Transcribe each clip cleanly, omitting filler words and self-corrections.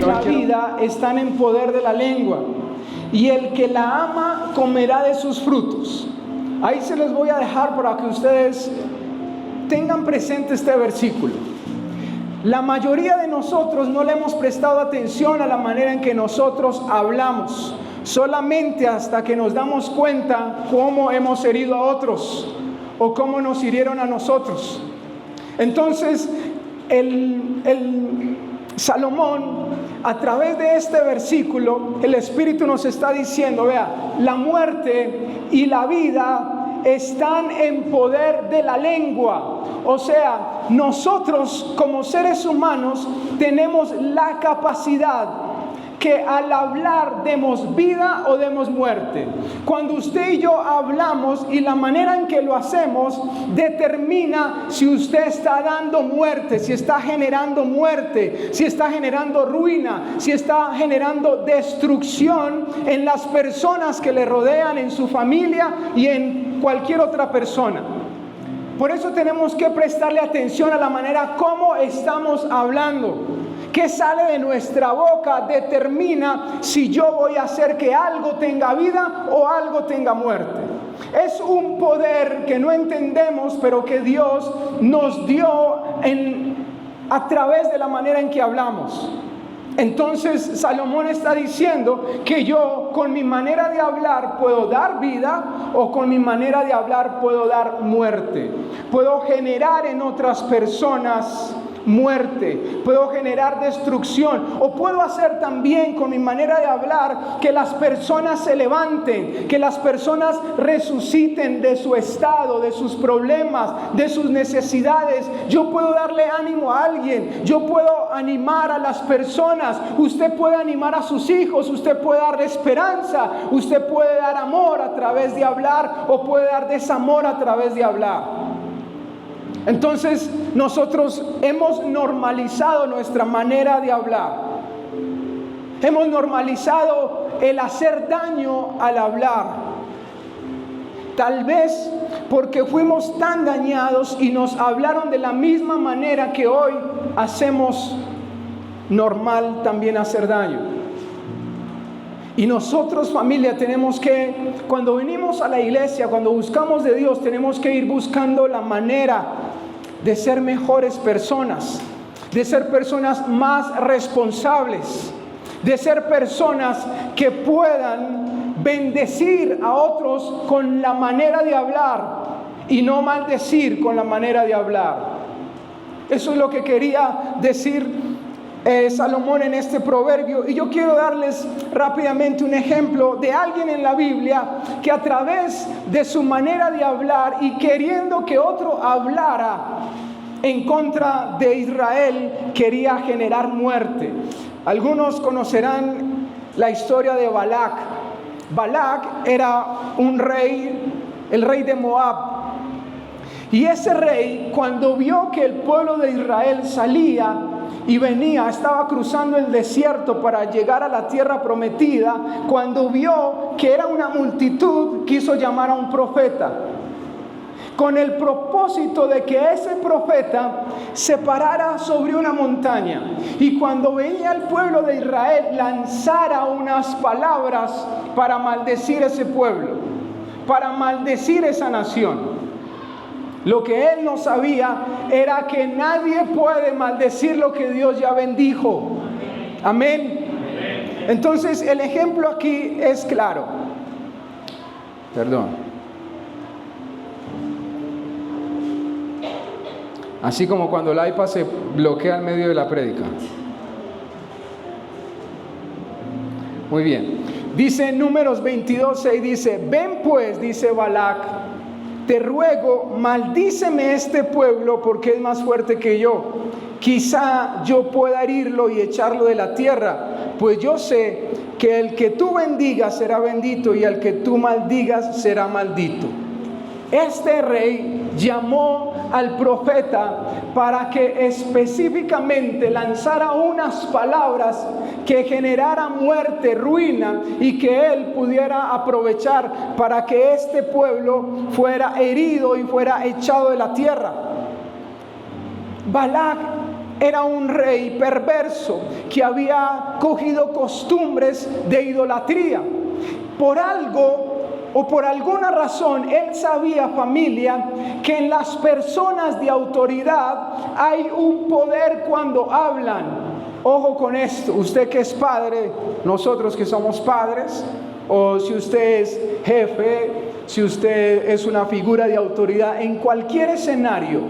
la vida están en poder de la lengua, y el que la ama comerá de sus frutos. Ahí se los voy a dejar para que ustedes tengan presente este versículo. La mayoría de nosotros no le hemos prestado atención a la manera en que nosotros hablamos, solamente hasta que nos damos cuenta cómo hemos herido a otros o cómo nos hirieron a nosotros. Entonces, Salomón, a través de este versículo, el Espíritu nos está diciendo, vea, la muerte y la vida están en poder de la lengua. O sea, nosotros como seres humanos tenemos la capacidad que al hablar demos vida o demos muerte. Cuando usted y yo hablamos, y la manera en que lo hacemos determina si usted está dando muerte, si está generando muerte, si está generando ruina, si está generando destrucción en las personas que le rodean, en su familia y en cualquier otra persona. Por eso tenemos que prestarle atención a la manera como estamos hablando. ¿Qué sale de nuestra boca determina si yo voy a hacer que algo tenga vida o algo tenga muerte? Es un poder que no entendemos, pero que Dios nos dio a través de la manera en que hablamos. Entonces Salomón está diciendo que yo con mi manera de hablar puedo dar vida, o con mi manera de hablar puedo dar muerte. Puedo generar en otras personas muerte, puedo generar destrucción, o puedo hacer también con mi manera de hablar que las personas se levanten, que las personas resuciten de su estado, de sus problemas, de sus necesidades. Yo puedo darle ánimo a alguien, yo puedo animar a las personas, usted puede animar a sus hijos, usted puede dar esperanza, usted puede dar amor a través de hablar, o puede dar desamor a través de hablar. Entonces nosotros hemos normalizado nuestra manera de hablar. Hemos normalizado el hacer daño al hablar. Tal vez porque fuimos tan dañados y nos hablaron de la misma manera que hoy hacemos normal también hacer daño. Y nosotros, familia, tenemos que, cuando venimos a la iglesia, cuando buscamos de Dios, tenemos que ir buscando la manera de ser mejores personas, de ser personas más responsables, de ser personas que puedan bendecir a otros con la manera de hablar y no maldecir con la manera de hablar. Eso es lo que quería decir Salomón en este proverbio. Y yo quiero darles rápidamente un ejemplo de alguien en la Biblia que a través de su manera de hablar y queriendo que otro hablara en contra de Israel, quería generar muerte. Algunos conocerán la historia de Balac. Balac era un rey, el rey de Moab. Y ese rey, cuando vio que el pueblo de Israel salía y venía, estaba cruzando el desierto para llegar a la tierra prometida, cuando vio que era una multitud, quiso llamar a un profeta, con el propósito de que ese profeta se parara sobre una montaña y cuando veía al pueblo de Israel lanzara unas palabras para maldecir ese pueblo, para maldecir esa nación. Lo que él no sabía era que nadie puede maldecir lo que Dios ya bendijo. Amén. Entonces el ejemplo aquí es claro. Perdón. Así como cuando el iPad se bloquea en medio de la prédica. Muy bien. Dice en Números 22:6, dice: ven pues, dice Balac, te ruego, maldíceme este pueblo porque es más fuerte que yo. Quizá yo pueda herirlo y echarlo de la tierra, pues yo sé que el que tú bendigas será bendito y el que tú maldigas será maldito. Este rey llamó al profeta para que específicamente lanzara unas palabras que generara muerte, ruina, y que él pudiera aprovechar para que este pueblo fuera herido y fuera echado de la tierra. Balac era un rey perverso que había cogido costumbres de idolatría. Por algo o por alguna razón, él sabía, familia, que en las personas de autoridad hay un poder cuando hablan. Ojo con esto, usted que es padre, nosotros que somos padres, o si usted es jefe, si usted es una figura de autoridad, en cualquier escenario,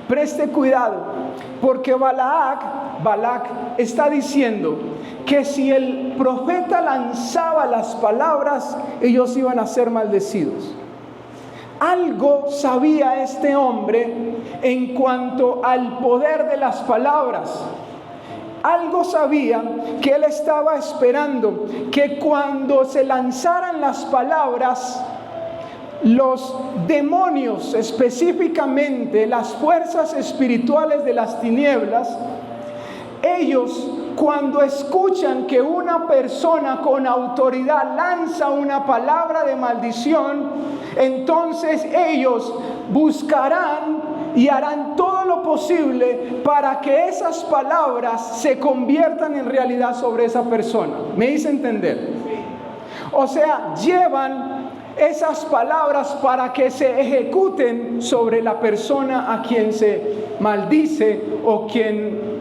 preste cuidado, porque Balac está diciendo que si el profeta lanzaba las palabras, ellos iban a ser maldecidos. Algo sabía este hombre en cuanto al poder de las palabras. Algo sabía que él estaba esperando, que cuando se lanzaran las palabras, los demonios, específicamente las fuerzas espirituales de las tinieblas, ellos cuando escuchan que una persona con autoridad lanza una palabra de maldición, entonces ellos buscarán y harán todo lo posible para que esas palabras se conviertan en realidad sobre esa persona. ¿Me hice entender? O sea, llevan esas palabras para que se ejecuten sobre la persona a quien se maldice o quien,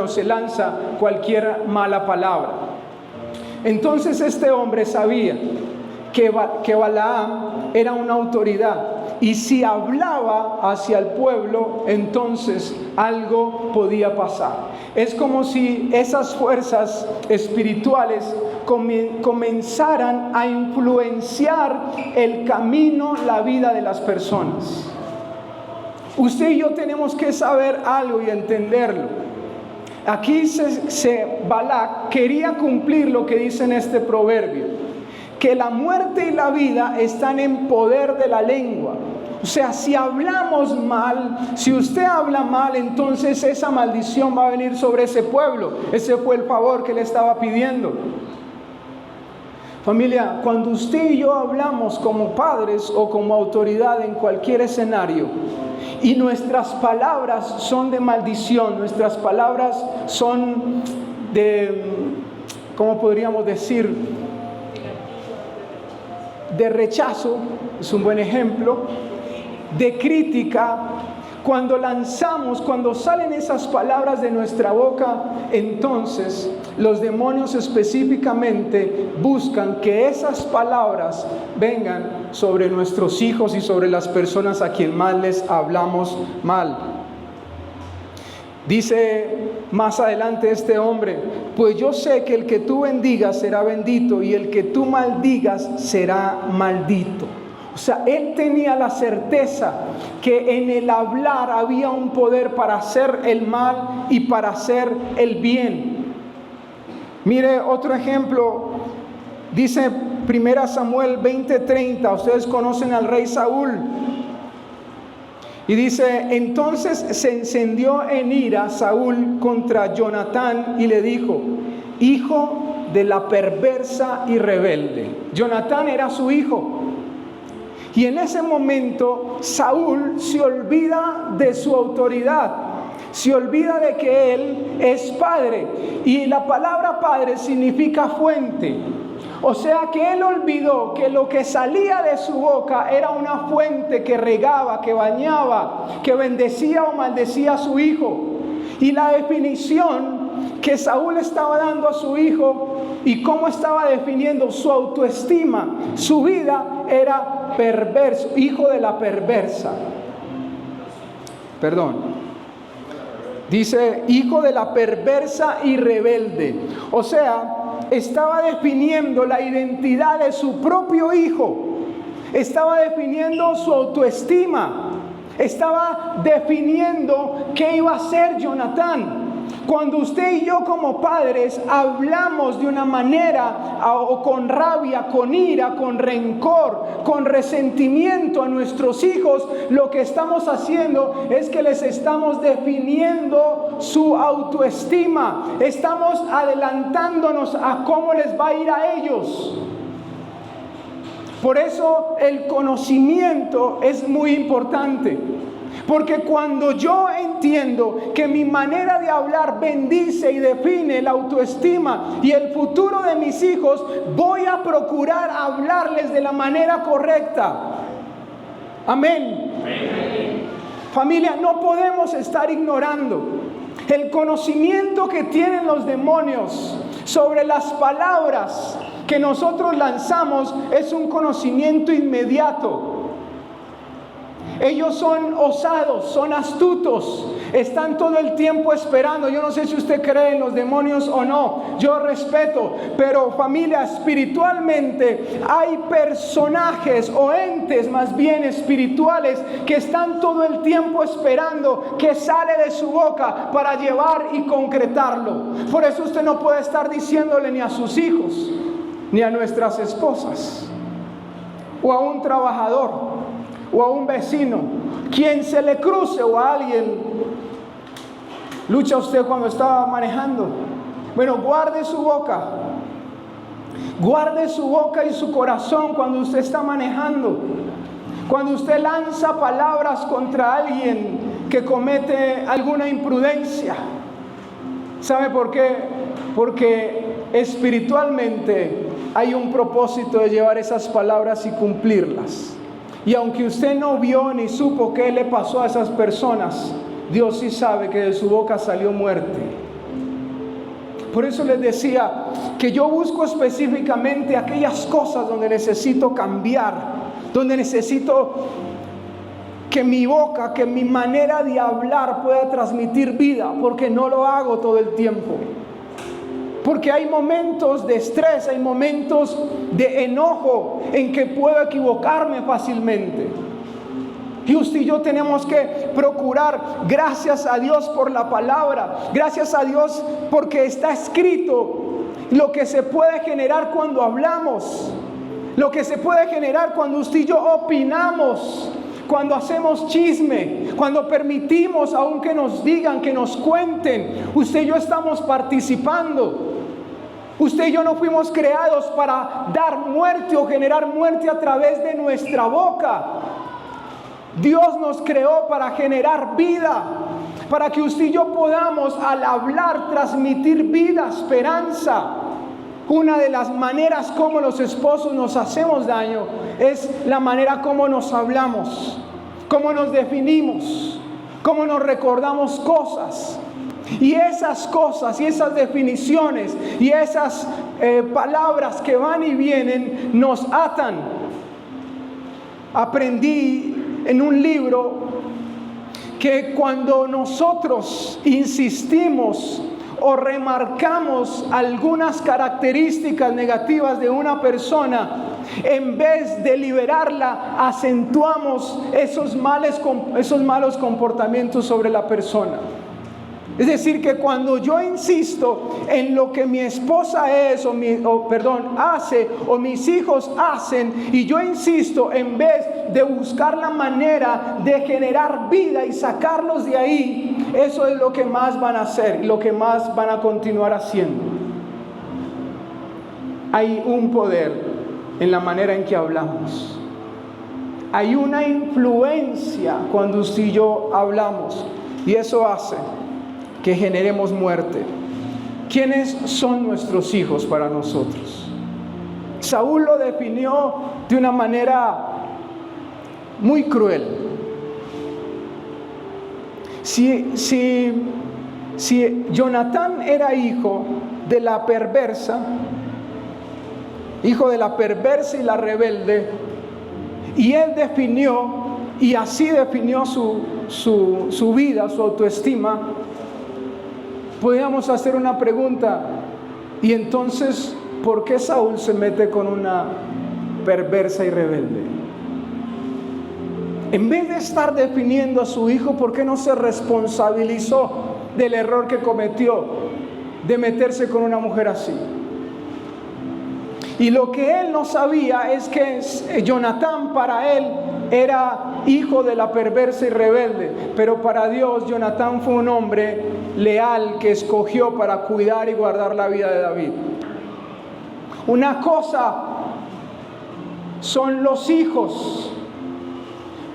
se lanza cualquier mala palabra. Entonces este hombre sabía que Balaam era una autoridad, y si hablaba hacia el pueblo, entonces algo podía pasar. Es como si esas fuerzas espirituales comenzaran a influenciar el camino, la vida de las personas. Usted y yo tenemos que saber algo y entenderlo. Aquí Balac quería cumplir lo que dice en este proverbio, que la muerte y la vida están en poder de la lengua. O sea, si hablamos mal, si usted habla mal, entonces esa maldición va a venir sobre ese pueblo. Ese fue el favor que le estaba pidiendo. Familia, cuando usted y yo hablamos como padres o como autoridad en cualquier escenario, y nuestras palabras son de maldición, nuestras palabras son de, ¿cómo podríamos decir?, de rechazo, es un buen ejemplo, de crítica. Cuando salen esas palabras de nuestra boca, entonces los demonios específicamente buscan que esas palabras vengan sobre nuestros hijos y sobre las personas a quien más les hablamos mal. Dice más adelante este hombre: pues yo sé que el que tú bendigas será bendito, y el que tú maldigas será maldito. O sea, él tenía la certeza que en el hablar había un poder para hacer el mal y para hacer el bien. Mire otro ejemplo, dice 1 Samuel 20:30, ustedes conocen al rey Saúl. Y dice: entonces se encendió en ira Saúl contra Jonatán y le dijo: hijo de la perversa y rebelde. Jonatán era su hijo. Y en ese momento Saúl se olvida de su autoridad, se olvida de que él es padre. Y la palabra padre significa fuente. O sea que él olvidó que lo que salía de su boca era una fuente que regaba, que bañaba, que bendecía o maldecía a su hijo. Y la definición que Saúl estaba dando a su hijo y cómo estaba definiendo su autoestima, su vida, era perverso, hijo de la perversa. Dice hijo de la perversa y rebelde. O sea, estaba definiendo la identidad de su propio hijo, estaba definiendo su autoestima, estaba definiendo qué iba a ser Jonatán. Cuando usted y yo como padres hablamos de una manera o con rabia, con ira, con rencor, con resentimiento a nuestros hijos, lo que estamos haciendo es que les estamos definiendo su autoestima. Estamos adelantándonos a cómo les va a ir a ellos. Por eso el conocimiento es muy importante. Porque cuando yo entiendo que mi manera de hablar bendice y define la autoestima y el futuro de mis hijos, voy a procurar hablarles de la manera correcta. Amén. Amén. Familia, no podemos estar ignorando el conocimiento que tienen los demonios sobre las palabras que nosotros lanzamos. Es un conocimiento inmediato. Ellos son osados, son astutos, están todo el tiempo esperando. Yo no sé si usted cree en los demonios o no, yo respeto, pero familia, espiritualmente hay personajes o entes más bien espirituales que están todo el tiempo esperando que sale de su boca para llevar y concretarlo. Por eso usted no puede estar diciéndole ni a sus hijos, ni a nuestras esposas, o a un trabajador, o a un vecino, quien se le cruce, o a alguien. Lucha usted cuando está manejando. Bueno, guarde su boca y su corazón cuando usted está manejando. Cuando usted lanza palabras contra alguien que comete alguna imprudencia. ¿Sabe por qué? Porque espiritualmente hay un propósito de llevar esas palabras y cumplirlas. Y aunque usted no vio ni supo qué le pasó a esas personas, Dios sí sabe que de su boca salió muerte. Por eso les decía que yo busco específicamente aquellas cosas donde necesito cambiar, donde necesito que mi boca, que mi manera de hablar pueda transmitir vida, porque no lo hago todo el tiempo. Porque hay momentos de estrés, hay momentos de enojo en que puedo equivocarme fácilmente. Y usted y yo tenemos que procurar, gracias a Dios por la palabra, gracias a Dios porque está escrito lo que se puede generar cuando hablamos, lo que se puede generar cuando usted y yo opinamos, cuando hacemos chisme, cuando permitimos aún que nos digan, que nos cuenten. Usted y yo estamos participando. Usted y yo no fuimos creados para dar muerte o generar muerte a través de nuestra boca. Dios nos creó para generar vida, para que usted y yo podamos al hablar transmitir vida, esperanza. Una de las maneras como los esposos nos hacemos daño es la manera como nos hablamos, cómo nos definimos, cómo nos recordamos cosas. Y esas cosas y esas definiciones y esas palabras que van y vienen nos atan. Aprendí en un libro que cuando nosotros insistimos o remarcamos algunas características negativas de una persona, en vez de liberarla, acentuamos esos malos comportamientos sobre la persona. Es decir, que cuando yo insisto en lo que mi esposa es hace o mis hijos hacen, y yo insisto en vez de buscar la manera de generar vida y sacarlos de ahí, eso es lo que más van a hacer, lo que más van a continuar haciendo. Hay un poder en la manera en que hablamos. Hay una influencia cuando usted y yo hablamos, y eso hace que generemos muerte. ¿Quiénes son nuestros hijos para nosotros? Saúl lo definió de una manera muy cruel. Si Jonatán era hijo de la perversa y la rebelde, y él definió, y así definió su vida, su autoestima, podríamos hacer una pregunta: ¿y entonces por qué Saúl se mete con una perversa y rebelde? En vez de estar definiendo a su hijo, ¿por qué no se responsabilizó del error que cometió de meterse con una mujer así? Y lo que él no sabía es que Jonatán para él era hijo de la perversa y rebelde, pero para Dios Jonatán fue un hombre leal que escogió para cuidar y guardar la vida de David. Una cosa son los hijos.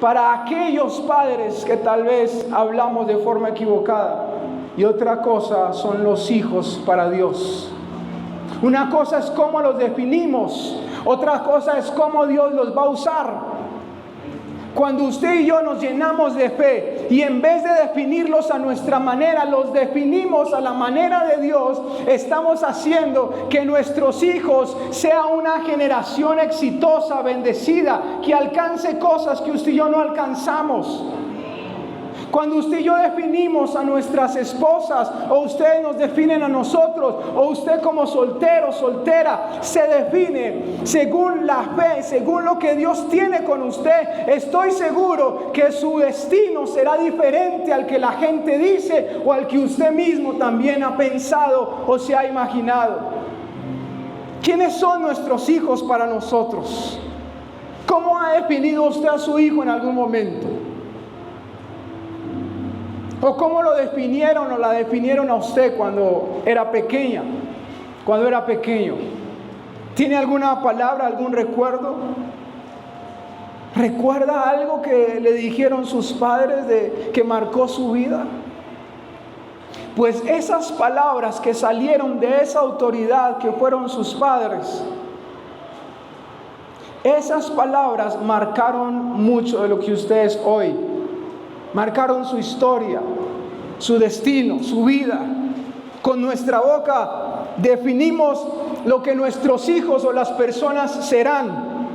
para aquellos padres que tal vez hablamos de forma equivocada. Y otra cosa son los hijos para Dios. Una cosa es cómo los definimos, otra cosa es cómo Dios los va a usar. Cuando usted y yo nos llenamos de fe y en vez de definirlos a nuestra manera, los definimos a la manera de Dios, estamos haciendo que nuestros hijos sean una generación exitosa, bendecida, que alcance cosas que usted y yo no alcanzamos. Cuando usted y yo definimos a nuestras esposas, o ustedes nos definen a nosotros, o usted como soltero, soltera, se define según la fe, según lo que Dios tiene con usted, estoy seguro que su destino será diferente al que la gente dice o al que usted mismo también ha pensado o se ha imaginado. ¿Quiénes son nuestros hijos para nosotros? ¿Cómo ha definido usted a su hijo en algún momento? ¿O cómo lo definieron o la definieron a usted cuando era pequeña, cuando era pequeño? ¿Tiene alguna palabra, algún recuerdo? ¿Recuerda algo que le dijeron sus padres que marcó su vida? Pues esas palabras que salieron de esa autoridad que fueron sus padres, esas palabras marcaron mucho de lo que usted es hoy. Marcaron su historia, su destino, su vida. Con nuestra boca definimos lo que nuestros hijos o las personas serán,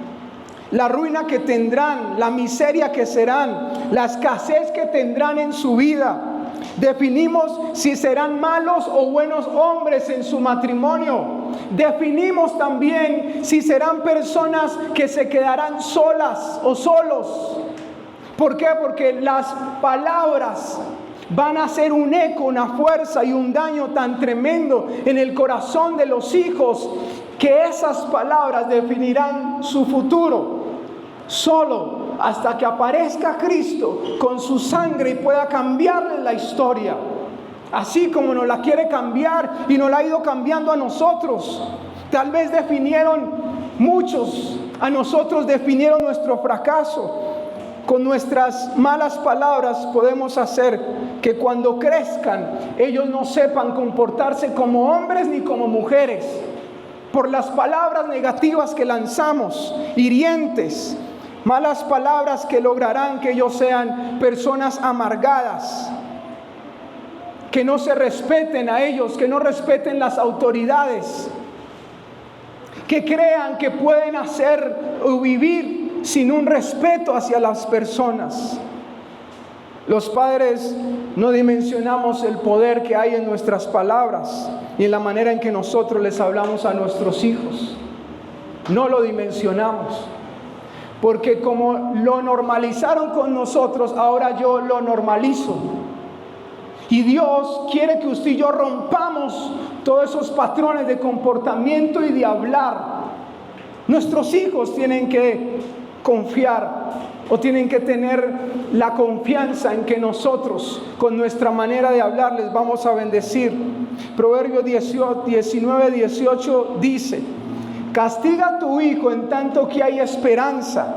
la ruina que tendrán, la miseria que serán, la escasez que tendrán en su vida. Definimos si serán malos o buenos hombres en su matrimonio. Definimos también si serán personas que se quedarán solas o solos. ¿Por qué? Porque las palabras van a ser un eco, una fuerza y un daño tan tremendo en el corazón de los hijos, que esas palabras definirán su futuro. Solo hasta que aparezca Cristo con su sangre y pueda cambiarle la historia. Así como nos la quiere cambiar y nos la ha ido cambiando a nosotros. Tal vez definieron muchos, a nosotros definieron nuestro fracaso. Con nuestras malas palabras podemos hacer que cuando crezcan ellos no sepan comportarse como hombres ni como mujeres, por las palabras negativas que lanzamos, hirientes, malas palabras que lograrán que ellos sean personas amargadas, que no se respeten a ellos, que no respeten las autoridades, que crean que pueden hacer o vivir sin un respeto hacia las personas. Los padres no dimensionamos el poder que hay en nuestras palabras y en la manera en que nosotros les hablamos a nuestros hijos. No lo dimensionamos, porque como lo normalizaron con nosotros, ahora yo lo normalizo. Y Dios quiere que usted y yo rompamos todos esos patrones de comportamiento y de hablar. Nuestros hijos tienen que confiar o tienen que tener la confianza en que nosotros con nuestra manera de hablar les vamos a bendecir. Proverbios 19:18 dice: castiga a tu hijo en tanto que hay esperanza,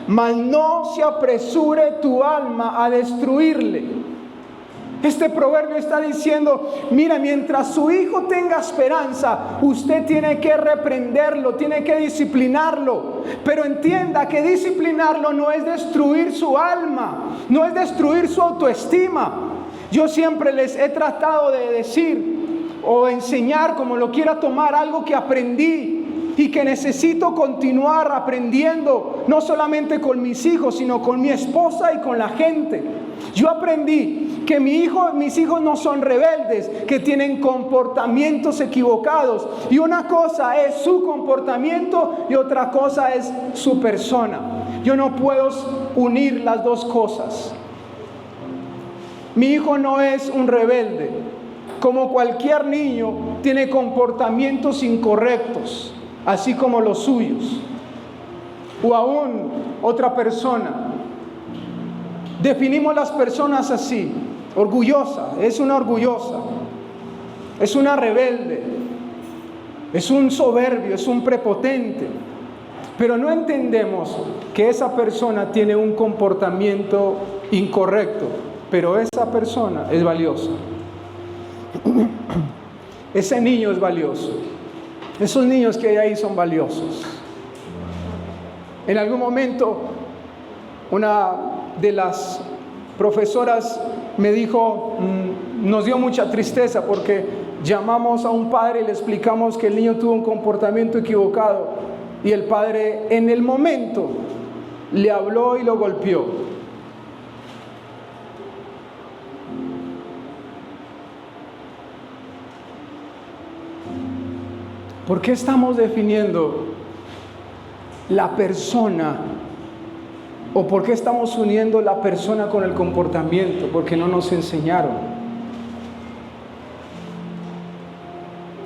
mas no se apresure tu alma a destruirle. Este proverbio está diciendo, mira, mientras su hijo tenga esperanza, usted tiene que reprenderlo, tiene que disciplinarlo. Pero entienda que disciplinarlo no es destruir su alma, no es destruir su autoestima. Yo siempre les he tratado de decir o enseñar, como lo quiera tomar, algo que aprendí y que necesito continuar aprendiendo, no solamente con mis hijos, sino con mi esposa y con la gente. Yo aprendí que mis hijos no son rebeldes, que tienen comportamientos equivocados. Y una cosa es su comportamiento y otra cosa es su persona. Yo no puedo unir las dos cosas. Mi hijo no es un rebelde. Como cualquier niño, tiene comportamientos incorrectos, así como los suyos. O aún otra persona. Definimos las personas así: orgullosa, es una orgullosa, es una rebelde, es un soberbio, es un prepotente. pero no entendemos que esa persona tiene un comportamiento incorrecto, pero esa persona es valiosa. Ese niño es valioso. Esos niños que hay ahí son valiosos. En algún momento, una de las profesoras me dijo, nos dio mucha tristeza porque llamamos a un padre y le explicamos que el niño tuvo un comportamiento equivocado, y el padre en el momento le habló y lo golpeó. ¿Por qué estamos definiendo la persona? ¿O por qué estamos uniendo la persona con el comportamiento? Porque no nos enseñaron.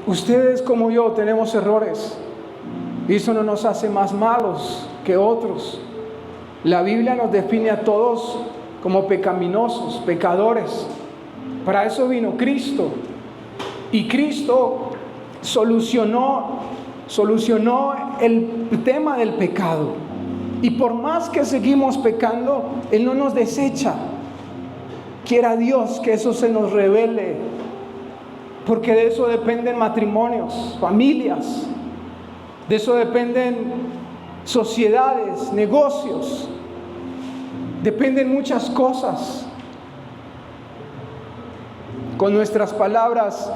Ustedes como yo tenemos errores, y eso no nos hace más malos que otros. La Biblia nos define a todos como pecaminosos, pecadores. Para eso vino Cristo. Y Cristo solucionó el tema del pecado. Y por más que seguimos pecando, Él no nos desecha. Quiera Dios que eso se nos revele, porque de eso dependen matrimonios, familias, de eso dependen sociedades, negocios, dependen muchas cosas. Con nuestras palabras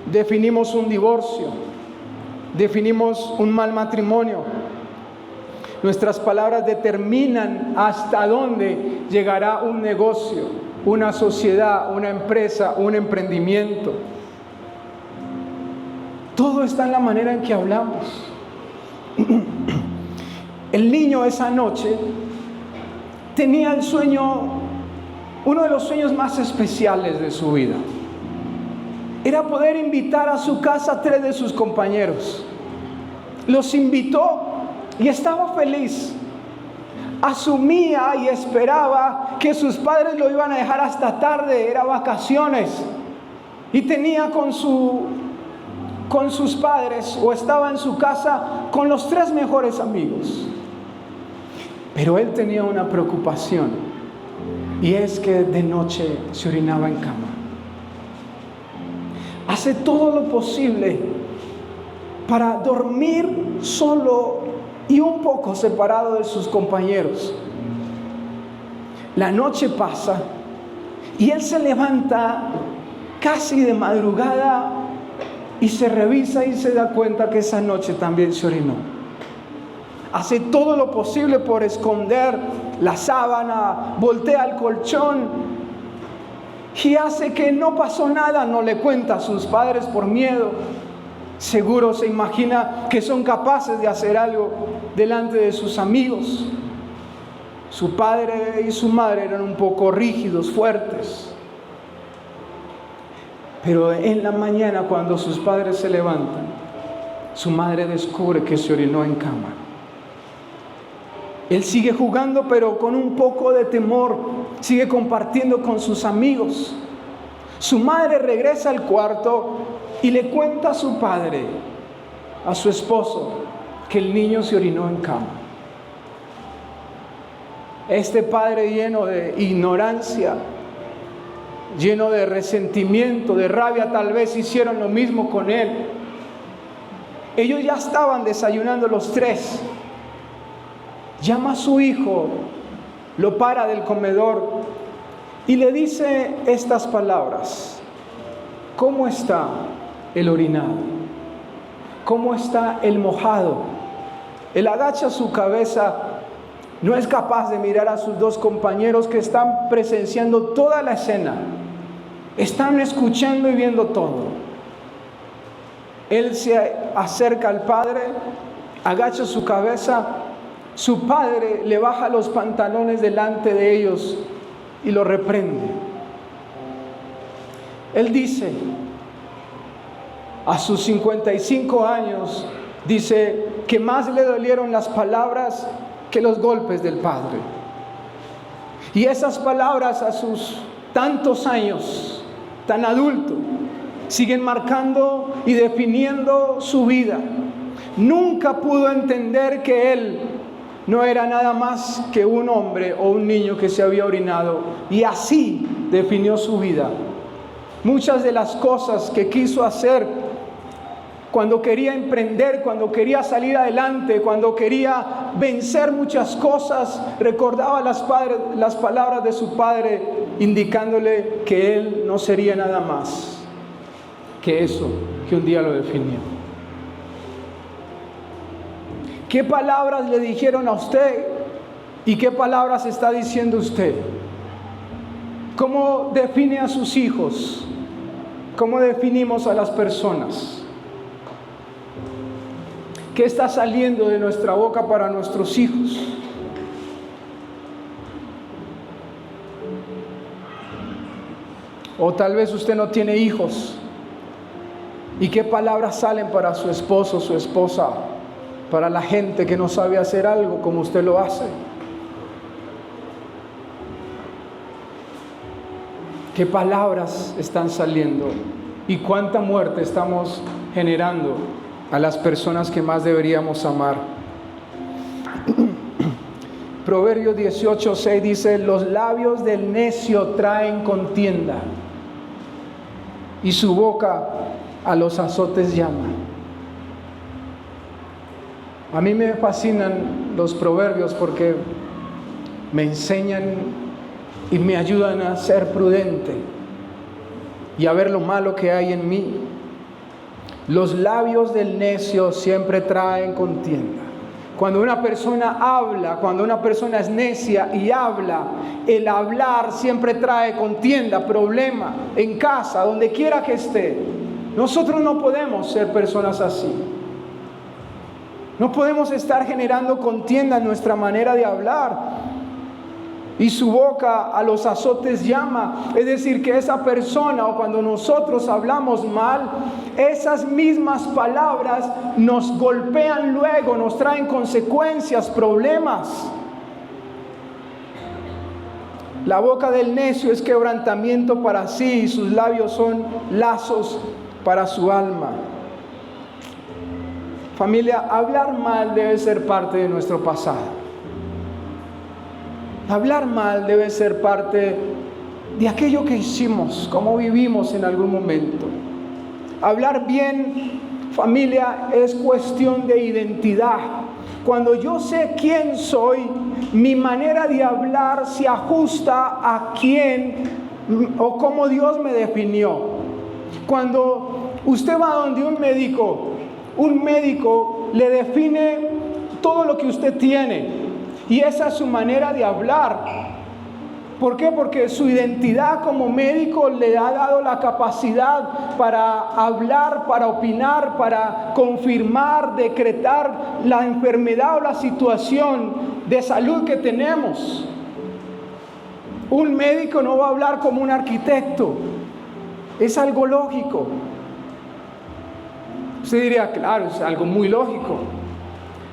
definimos un divorcio, definimos un mal matrimonio. Nuestras palabras determinan hasta dónde llegará un negocio, una sociedad, una empresa, un emprendimiento. Todo está en la manera en que hablamos. El niño esa noche tenía el sueño, uno de los sueños más especiales de su vida. Era poder invitar a su casa a 3 de sus compañeros. Los invitó y estaba feliz. Asumía y esperaba que sus padres lo iban a dejar hasta tarde, era vacaciones, y tenía con sus padres, o estaba en su casa con los 3 mejores amigos. Pero él tenía una preocupación, y es que de noche se orinaba en cama. Hace todo lo posible para dormir solo y un poco separado de sus compañeros. La noche pasa y él se levanta casi de madrugada y se revisa y se da cuenta que esa noche también se orinó. Hace todo lo posible por esconder la sábana, voltea el colchón y hace que no pasó nada, no le cuenta a sus padres por miedo. Seguro se imagina que son capaces de hacer algo delante de sus amigos. Su padre y su madre eran un poco rígidos, fuertes. Pero en la mañana, cuando sus padres se levantan, su madre descubre que se orinó en cama. Él sigue jugando, pero con un poco de temor, sigue compartiendo con sus amigos. Su madre regresa al cuarto y le cuenta a su padre, a su esposo, que el niño se orinó en cama. Este padre, lleno de ignorancia, lleno de resentimiento, de rabia, tal vez hicieron lo mismo con él. Ellos ya estaban desayunando los 3. Llama a su hijo, lo para del comedor y le dice estas palabras: ¿cómo está el orinado? ¿Cómo está el mojado? Él agacha su cabeza, no es capaz de mirar a sus 2 compañeros que están presenciando toda la escena, están escuchando y viendo todo. Él se acerca al padre, agacha su cabeza. Su padre le baja los pantalones delante de ellos y lo reprende. Él dice, a sus 55 años, dice que más le dolieron las palabras que los golpes del padre. Y esas palabras, a sus tantos años, tan adulto, siguen marcando y definiendo su vida. nunca pudo entender que él no era nada más que un hombre o un niño que se había orinado, y así definió su vida. Muchas de las cosas que quiso hacer cuando quería emprender, cuando quería salir adelante, cuando quería vencer muchas cosas, recordaba las palabras de su padre, indicándole que él no sería nada más que eso que un día lo definió. ¿Qué palabras le dijeron a usted y qué palabras está diciendo usted? ¿Cómo define a sus hijos? ¿Cómo definimos a las personas? ¿Qué está saliendo de nuestra boca para nuestros hijos? O tal vez usted no tiene hijos. ¿Y qué palabras salen para su esposo, su esposa? Para la gente que no sabe hacer algo como usted lo hace. ¿Qué palabras están saliendo? ¿Y cuánta muerte estamos generando a las personas que más deberíamos amar? Proverbios 18:6 dice: los labios del necio traen contienda, y su boca a los azotes llama. A mí me fascinan los proverbios porque me enseñan y me ayudan a ser prudente y a ver lo malo que hay en mí. Los labios del necio siempre traen contienda. Cuando una persona habla, cuando una persona es necia y habla, el hablar siempre trae contienda, problema, en casa, donde quiera que esté. Nosotros no podemos ser personas así. No podemos estar generando contienda en nuestra manera de hablar. Y su boca a los azotes llama. Es decir, que esa persona, o cuando nosotros hablamos mal, esas mismas palabras nos golpean luego, nos traen consecuencias, problemas. La boca del necio es quebrantamiento para sí, y sus labios son lazos para su alma. Familia, hablar mal debe ser parte de nuestro pasado. Hablar mal debe ser parte de aquello que hicimos, cómo vivimos en algún momento. Hablar bien, familia, es cuestión de identidad. Cuando yo sé quién soy, mi manera de hablar se ajusta a quién o cómo Dios me definió. Cuando usted va donde un médico le define todo lo que usted tiene. Y esa es su manera de hablar. ¿Por qué? Porque su identidad como médico le ha dado la capacidad para hablar, para opinar, para confirmar, decretar la enfermedad o la situación de salud que tenemos. Un médico no va a hablar como un arquitecto. Es algo lógico. Usted diría, claro, es algo muy lógico.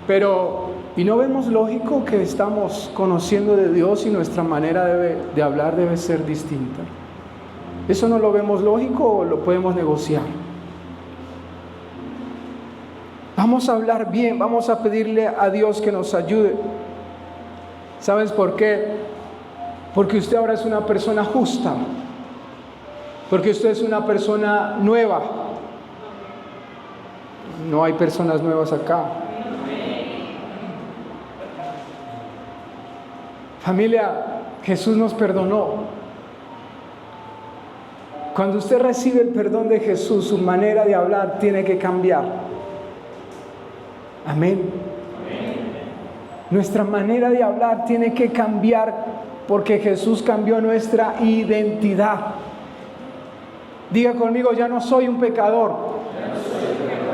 Pero ¿y no vemos lógico que estamos conociendo de Dios y nuestra manera de hablar debe ser distinta? ¿Eso no lo vemos lógico o lo podemos negociar? Vamos a hablar bien, vamos a pedirle a Dios que nos ayude. ¿Sabes por qué? Porque usted ahora es una persona justa. Porque usted es una persona nueva. No hay personas nuevas acá. Familia, Jesús nos perdonó. Cuando usted recibe el perdón de Jesús, su manera de hablar tiene que cambiar. Amén. Nuestra manera de hablar tiene que cambiar porque Jesús cambió nuestra identidad. Diga conmigo, ya no soy un pecador.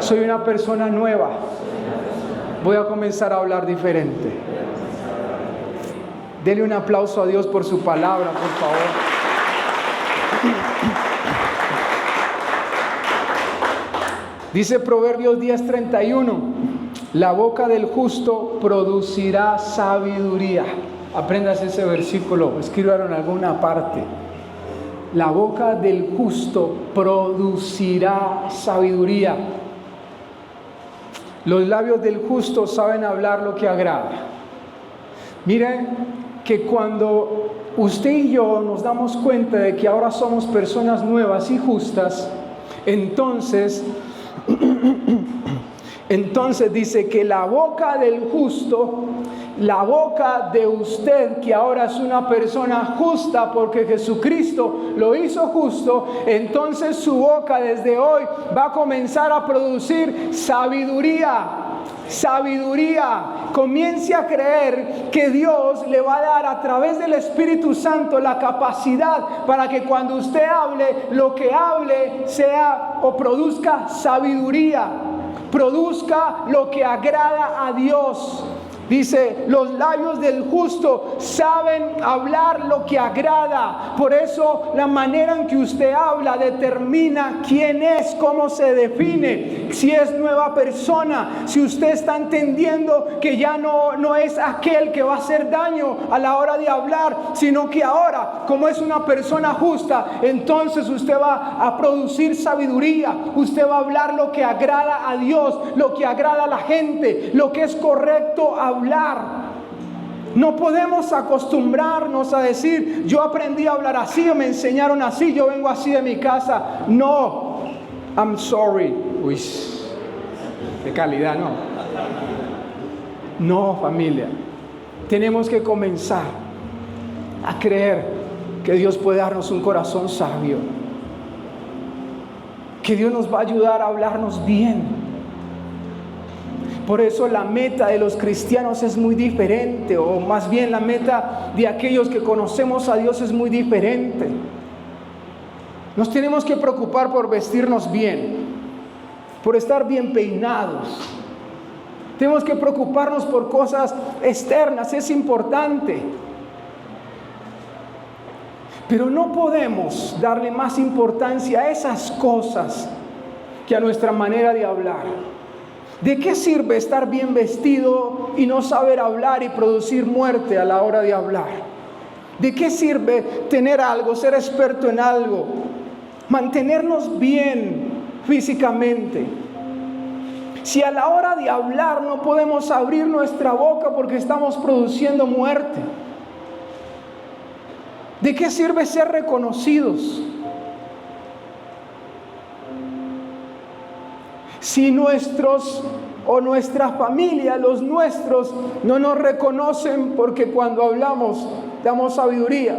Soy una persona nueva. Voy a comenzar a hablar diferente. Dele un aplauso a Dios por su palabra, por favor. Dice Proverbios 10:31, la boca del justo producirá sabiduría. Apréndase ese versículo, escríbalo en alguna parte. La boca del justo producirá sabiduría. Los labios del justo saben hablar lo que agrada. Miren que cuando usted y yo nos damos cuenta de que ahora somos personas nuevas y justas, entonces dice que la boca del justo, la boca de usted que ahora es una persona justa porque Jesucristo lo hizo justo, entonces su boca desde hoy va a comenzar a producir sabiduría. Comience a creer que Dios le va a dar a través del Espíritu Santo la capacidad para que cuando usted hable, lo que hable sea o produzca sabiduría, produzca lo que agrada a Dios. Dice, los labios del justo saben hablar lo que agrada. Por eso la manera en que usted habla determina quién es, cómo se define, si es nueva persona, si usted está entendiendo que ya no es aquel que va a hacer daño a la hora de hablar, sino que ahora, como es una persona justa, entonces usted va a producir sabiduría, usted va a hablar lo que agrada a Dios, lo que agrada a la gente, lo que es correcto hablar. No podemos acostumbrarnos a decir, yo aprendí a hablar así, me enseñaron así, yo vengo así de mi casa. No, I'm sorry. Uy, qué calidad, no. No, familia. Tenemos que comenzar a creer que Dios puede darnos un corazón sabio, que Dios nos va a ayudar a hablarnos bien. Por eso la meta de los cristianos es muy diferente, o más bien la meta de aquellos que conocemos a Dios es muy diferente. Nos tenemos que preocupar por vestirnos bien, por estar bien peinados. Tenemos que preocuparnos por cosas externas, es importante. Pero no podemos darle más importancia a esas cosas que a nuestra manera de hablar. ¿De qué sirve estar bien vestido y no saber hablar y producir muerte a la hora de hablar? ¿De qué sirve tener algo, ser experto en algo, mantenernos bien físicamente, si a la hora de hablar no podemos abrir nuestra boca porque estamos produciendo muerte? ¿De qué sirve ser reconocidos si nuestros o nuestra familia, los nuestros, no nos reconocen porque cuando hablamos damos sabiduría,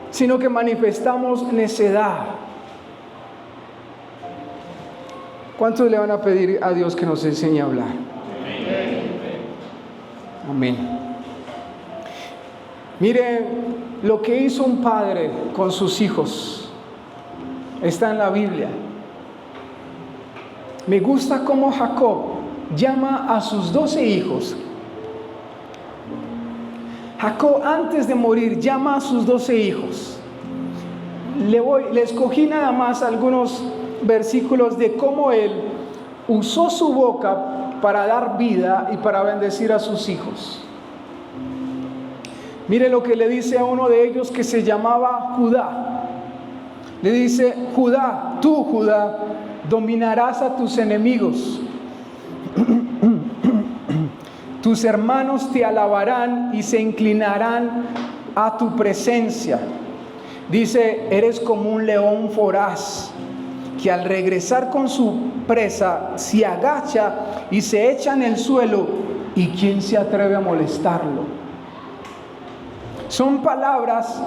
sino que manifestamos necedad? ¿Cuántos le van a pedir a Dios que nos enseñe a hablar? Amén. Mire lo que hizo un padre con sus hijos. Está en la Biblia. Me gusta cómo Jacob llama a sus 12 hijos. Jacob, antes de morir, llama a sus 12 hijos. Le escogí nada más algunos versículos de cómo él usó su boca para dar vida y para bendecir a sus hijos. Mire lo que le dice a uno de ellos que se llamaba Judá. Le dice: Judá, tú Judá, dominarás a tus enemigos. Tus hermanos te alabarán y se inclinarán a tu presencia. Dice: eres como un león voraz que al regresar con su presa se agacha y se echa en el suelo, ¿y quién se atreve a molestarlo? Son palabras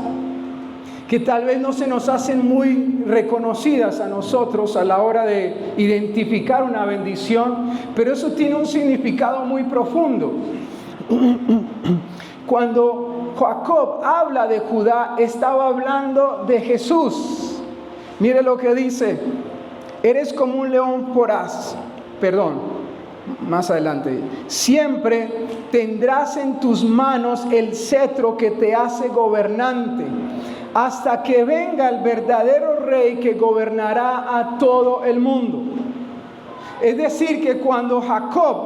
que tal vez no se nos hacen muy reconocidas a nosotros a la hora de identificar una bendición, pero eso tiene un significado muy profundo. Cuando Jacob habla de Judá, estaba hablando de Jesús. Mire lo que dice: eres como un león voraz. Más adelante, siempre tendrás en tus manos el cetro que te hace gobernante, hasta que venga el verdadero rey que gobernará a todo el mundo. Es decir, que cuando Jacob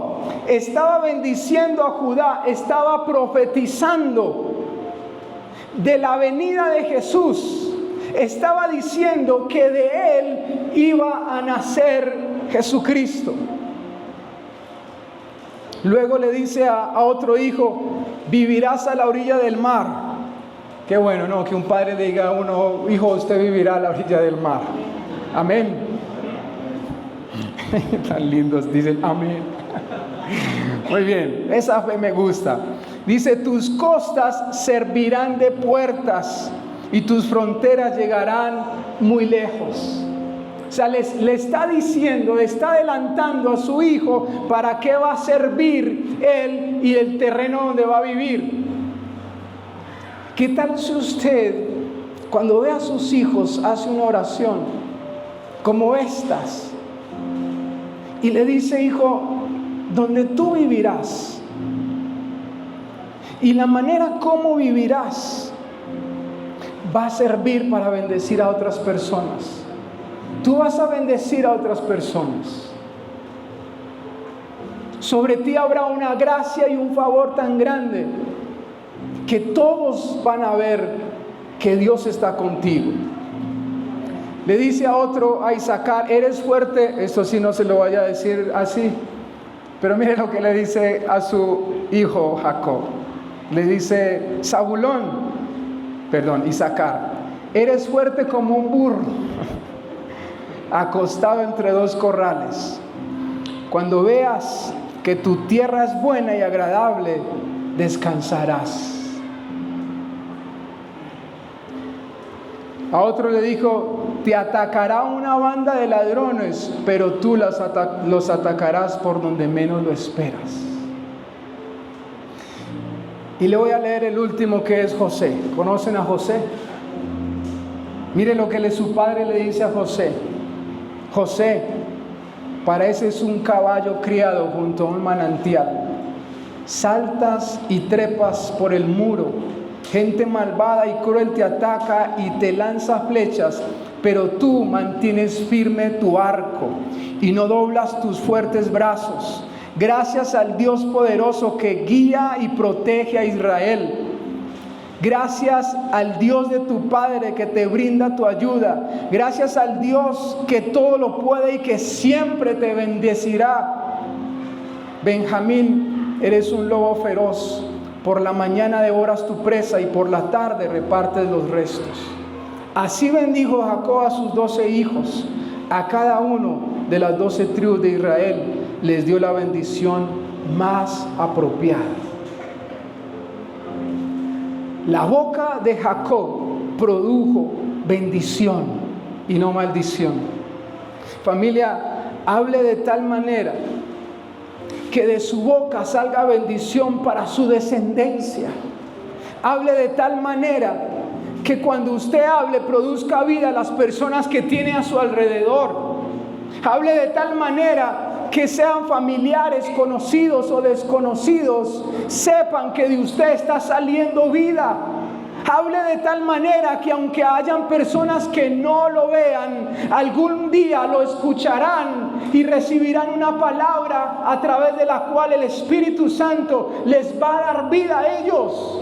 estaba bendiciendo a Judá, estaba profetizando de la venida de Jesús. Estaba diciendo que de él iba a nacer Jesucristo. Luego le dice a otro hijo, vivirás a la orilla del mar. Qué bueno, ¿no? Que un padre le diga a uno, hijo, usted vivirá a la orilla del mar. Amén. Tan lindos, dicen amén. Muy bien, esa fe me gusta. Dice, tus costas servirán de puertas y tus fronteras llegarán muy lejos. O sea, le está diciendo, le está adelantando a su hijo para qué va a servir él y el terreno donde va a vivir. ¿Qué tal si usted, cuando ve a sus hijos, hace una oración como estas y le dice, hijo, donde tú vivirás y la manera como vivirás va a servir para bendecir a otras personas? Tú vas a bendecir a otras personas. Sobre ti habrá una gracia y un favor tan grande que todos van a ver que Dios está contigo. Le dice a otro, a Isaacar, eres fuerte. Esto sí no se lo vaya a decir así, pero mire lo que le dice a su hijo Jacob. Le dice, Isaacar, eres fuerte como un burro acostado entre dos corrales. Cuando veas que tu tierra es buena y agradable, descansarás. A otro le dijo, te atacará una banda de ladrones, pero tú los atacarás por donde menos lo esperas. Y le voy a leer el último, que es José. ¿Conocen a José? Mire lo que su padre le dice a José. José, pareces un caballo criado junto a un manantial. Saltas y trepas por el muro. Gente malvada y cruel te ataca y te lanza flechas, pero tú mantienes firme tu arco y no doblas tus fuertes brazos. Gracias al Dios poderoso que guía y protege a Israel. Gracias al Dios de tu Padre que te brinda tu ayuda. Gracias al Dios que todo lo puede y que siempre te bendecirá. Benjamín, eres un lobo feroz. Por la mañana devoras tu presa y por la tarde repartes los restos. Así bendijo Jacob a sus 12 hijos. A cada uno de las 12 tribus de Israel les dio la bendición más apropiada. La boca de Jacob produjo bendición y no maldición. Familia, hable de tal manera que de su boca salga bendición para su descendencia. Hable de tal manera que cuando usted hable produzca vida a las personas que tiene a su alrededor. Hable de tal manera que sean familiares, conocidos o desconocidos, sepan que de usted está saliendo vida. Hable de tal manera que aunque hayan personas que no lo vean, algún día lo escucharán y recibirán una palabra a través de la cual el Espíritu Santo les va a dar vida a ellos.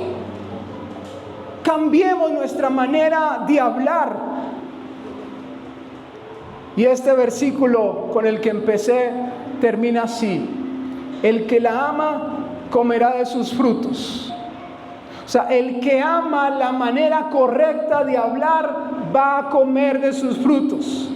Cambiemos nuestra manera de hablar. Y este versículo con el que empecé termina así: el que la ama comerá de sus frutos. O sea, el que ama la manera correcta de hablar va a comer de sus frutos.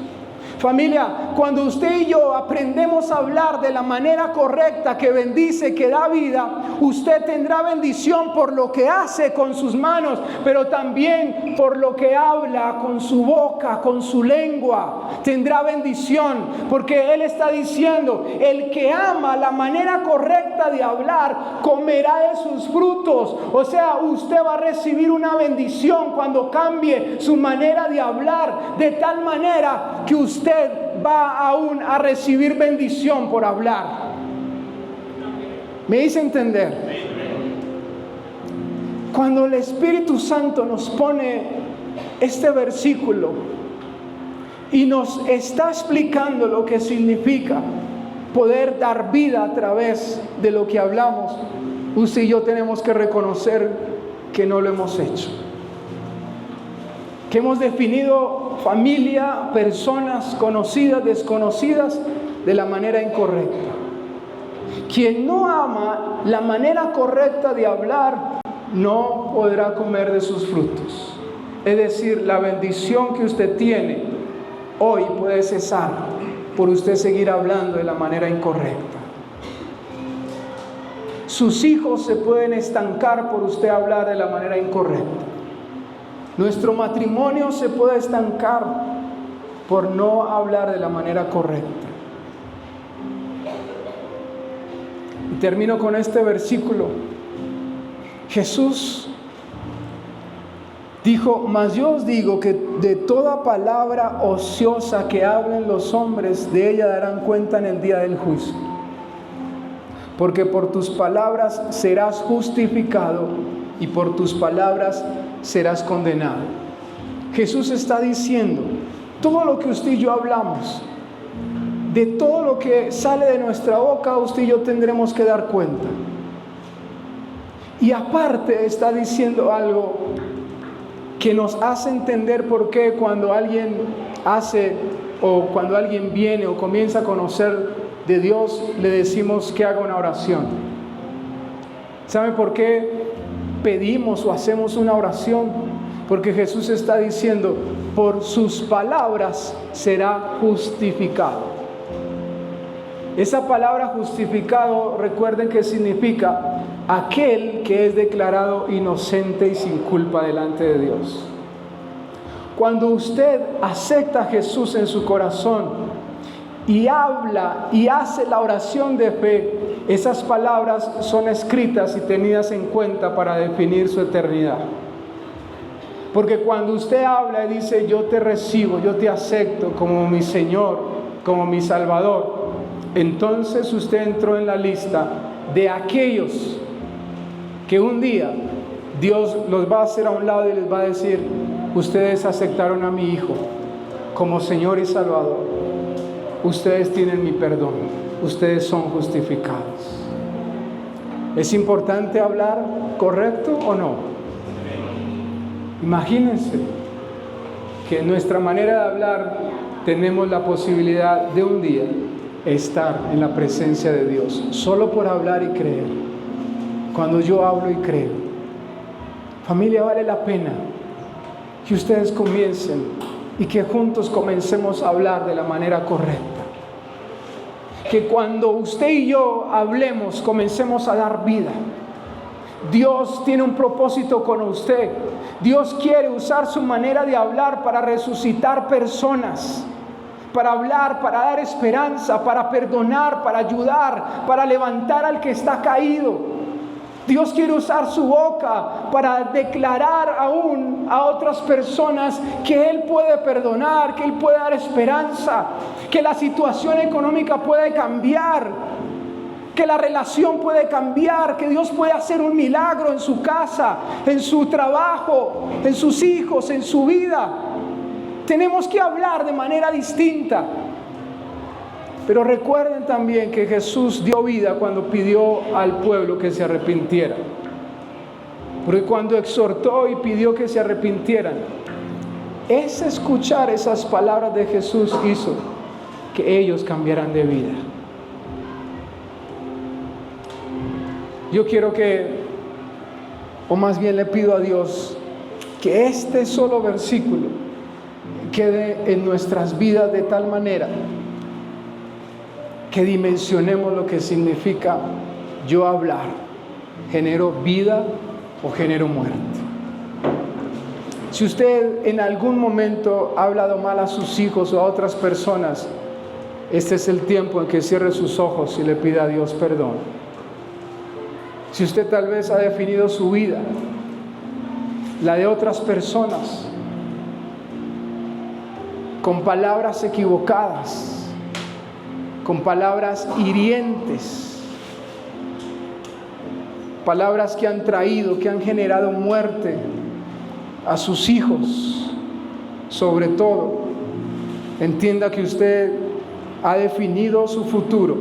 Familia, cuando usted y yo aprendemos a hablar de la manera correcta que bendice, que da vida, usted tendrá bendición por lo que hace con sus manos, pero también por lo que habla con su boca, con su lengua. Tendrá bendición, porque Él está diciendo, el que ama la manera correcta de hablar, comerá de sus frutos. O sea, usted va a recibir una bendición cuando cambie su manera de hablar, de tal manera que usted va aún a recibir bendición por hablar. ¿Me hice entender? Cuando el Espíritu Santo nos pone este versículo y nos está explicando lo que significa poder dar vida a través de lo que hablamos, usted y yo tenemos que reconocer que no lo hemos hecho. Que hemos definido familia, personas conocidas, desconocidas, de la manera incorrecta. Quien no ama la manera correcta de hablar, no podrá comer de sus frutos. Es decir, la bendición que usted tiene hoy puede cesar por usted seguir hablando de la manera incorrecta. Sus hijos se pueden estancar por usted hablar de la manera incorrecta. Nuestro matrimonio se puede estancar por no hablar de la manera correcta. Y termino con este versículo. Jesús dijo: mas yo os digo que de toda palabra ociosa que hablen los hombres, de ella darán cuenta en el día del juicio. Porque por tus palabras serás justificado y por tus palabras serás condenado. Jesús está diciendo, todo lo que usted y yo hablamos, de todo lo que sale de nuestra boca, usted y yo tendremos que dar cuenta. Y aparte está diciendo algo que nos hace entender por qué cuando alguien hace o cuando alguien viene o comienza a conocer de Dios, le decimos que haga una oración. ¿Sabe por qué pedimos o hacemos una oración? Porque Jesús está diciendo, por sus palabras será justificado. Esa palabra justificado, recuerden que significa aquel que es declarado inocente y sin culpa delante de Dios. Cuando usted acepta a Jesús en su corazón y habla y hace la oración de fe, esas palabras son escritas y tenidas en cuenta para definir su eternidad. Porque cuando usted habla y dice, yo te recibo, yo te acepto como mi Señor, como mi Salvador, entonces usted entró en la lista de aquellos que un día Dios los va a hacer a un lado y les va a decir, ustedes aceptaron a mi Hijo como Señor y Salvador, ustedes tienen mi perdón, ustedes son justificados. ¿Es importante hablar correcto o no? Imagínense que en nuestra manera de hablar tenemos la posibilidad de un día estar en la presencia de Dios, solo por hablar y creer. Cuando yo hablo y creo, familia, vale la pena que ustedes comiencen y que juntos comencemos a hablar de la manera correcta. Que cuando usted y yo hablemos, comencemos a dar vida. Dios tiene un propósito con usted. Dios quiere usar su manera de hablar para resucitar personas, para hablar, para dar esperanza, para perdonar, para ayudar, para levantar al que está caído. Dios quiere usar su boca para declarar aún a otras personas que Él puede perdonar, que Él puede dar esperanza, que la situación económica puede cambiar, que la relación puede cambiar, que Dios puede hacer un milagro en su casa, en su trabajo, en sus hijos, en su vida. Tenemos que hablar de manera distinta. Pero recuerden también que Jesús dio vida cuando pidió al pueblo que se arrepintiera. Porque cuando exhortó y pidió que se arrepintieran, ese escuchar esas palabras de Jesús hizo que ellos cambiaran de vida. Yo quiero que, o más bien le pido a Dios, que este solo versículo quede en nuestras vidas de tal manera que dimensionemos lo que significa yo hablar. ¿Genero vida o genero muerte? Si usted en algún momento ha hablado mal a sus hijos o a otras personas, este es el tiempo en que cierre sus ojos y le pida a Dios perdón. Si usted tal vez ha definido su vida, la de otras personas, con palabras equivocadas, con palabras hirientes, palabras que han traído, que han generado muerte a sus hijos, sobre todo, entienda que usted ha definido su futuro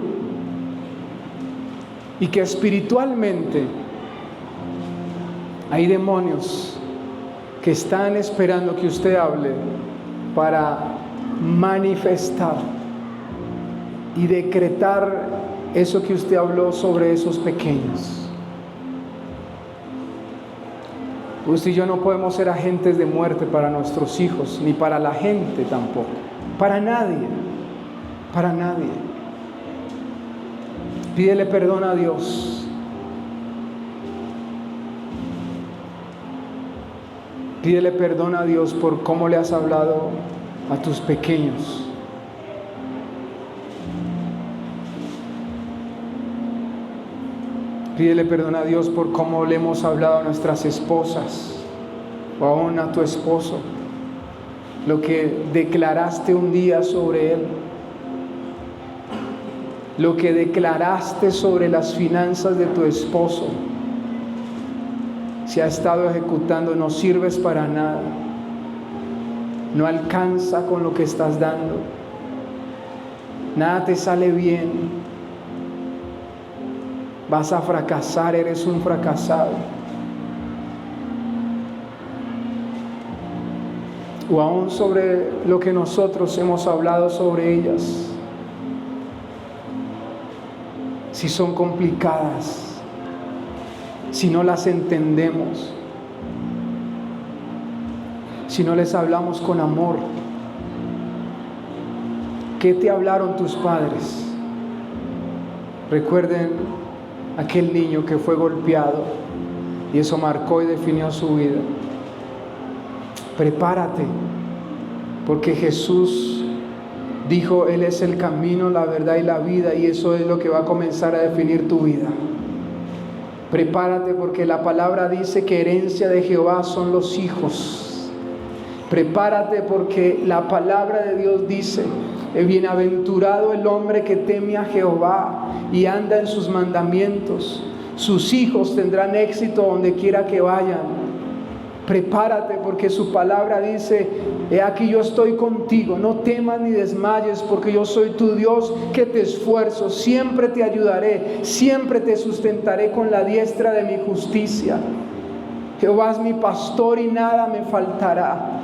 y que espiritualmente hay demonios que están esperando que usted hable para manifestar y decretar eso que usted habló sobre esos pequeños. Usted y yo no podemos ser agentes de muerte para nuestros hijos, ni para la gente tampoco, para nadie, para nadie. Pídele perdón a Dios. Pídele perdón a Dios por cómo le has hablado a tus pequeños. Pídele perdón a Dios por cómo le hemos hablado a nuestras esposas o aún a tu esposo. Lo que declaraste un día sobre él. Lo que declaraste sobre las finanzas de tu esposo. Se ha estado ejecutando, no sirves para nada. No alcanza con lo que estás dando. Nada te sale bien. Vas a fracasar, eres un fracasado. O aún sobre lo que nosotros hemos hablado sobre ellas. Si son complicadas, si no las entendemos, si no les hablamos con amor. ¿Qué te hablaron tus padres? Recuerden aquel niño que fue golpeado y eso marcó y definió su vida. Prepárate, porque Jesús dijo: Él es el camino, la verdad y la vida, y eso es lo que va a comenzar a definir tu vida. Prepárate, porque la palabra dice que herencia de Jehová son los hijos. Prepárate, porque la palabra de Dios dice: bienaventurado el hombre que teme a Jehová y anda en sus mandamientos. Sus hijos tendrán éxito donde quiera que vayan. Prepárate, porque su palabra dice: he aquí yo estoy contigo, no temas ni desmayes, porque yo soy tu Dios que te esfuerzo, siempre te ayudaré, siempre te sustentaré con la diestra de mi justicia. Jehová es mi pastor y nada me faltará.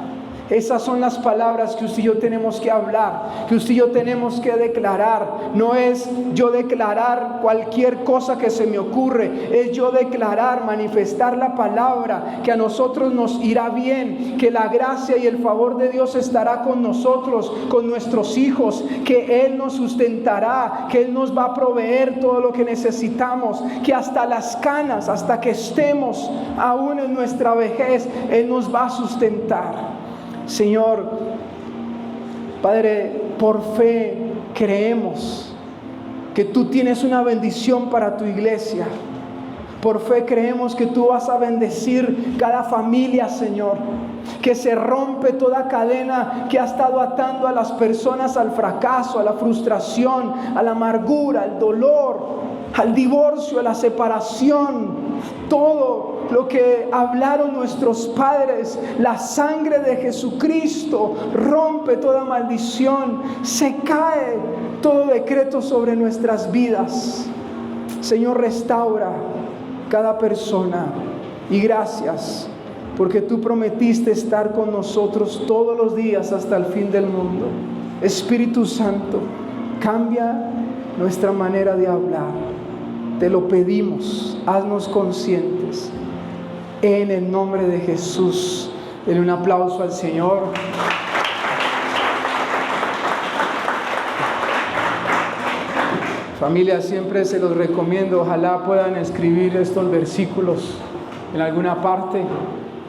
Esas son las palabras que usted y yo tenemos que hablar, que usted y yo tenemos que declarar. No es yo declarar cualquier cosa que se me ocurre, es yo declarar, manifestar la palabra, que a nosotros nos irá bien, que la gracia y el favor de Dios estará con nosotros, con nuestros hijos, que Él nos sustentará, que Él nos va a proveer todo lo que necesitamos, que hasta las canas, hasta que estemos aún en nuestra vejez, Él nos va a sustentar. Señor, Padre, por fe creemos que tú tienes una bendición para tu iglesia. Por fe creemos que tú vas a bendecir cada familia, Señor. Que se rompe toda cadena que ha estado atando a las personas al fracaso, a la frustración, a la amargura, al dolor, al divorcio, a la separación. Todo lo que hablaron nuestros padres, la sangre de Jesucristo rompe toda maldición, se cae todo decreto sobre nuestras vidas. Señor, restaura cada persona y gracias, porque tú prometiste estar con nosotros todos los días hasta el fin del mundo. Espíritu Santo, cambia nuestra manera de hablar. Te lo pedimos, haznos conscientes. En el nombre de Jesús. Denle un aplauso al Señor. Familia, siempre se los recomiendo, ojalá puedan escribir estos versículos en alguna parte,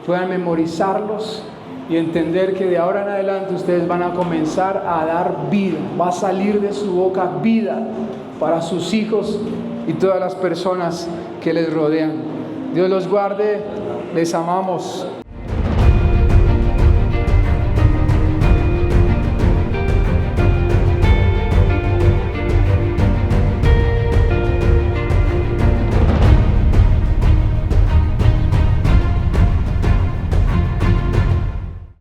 puedan memorizarlos y entender que de ahora en adelante ustedes van a comenzar a dar vida, va a salir de su boca vida para sus hijos y todas las personas que les rodean. Dios los guarde, les amamos.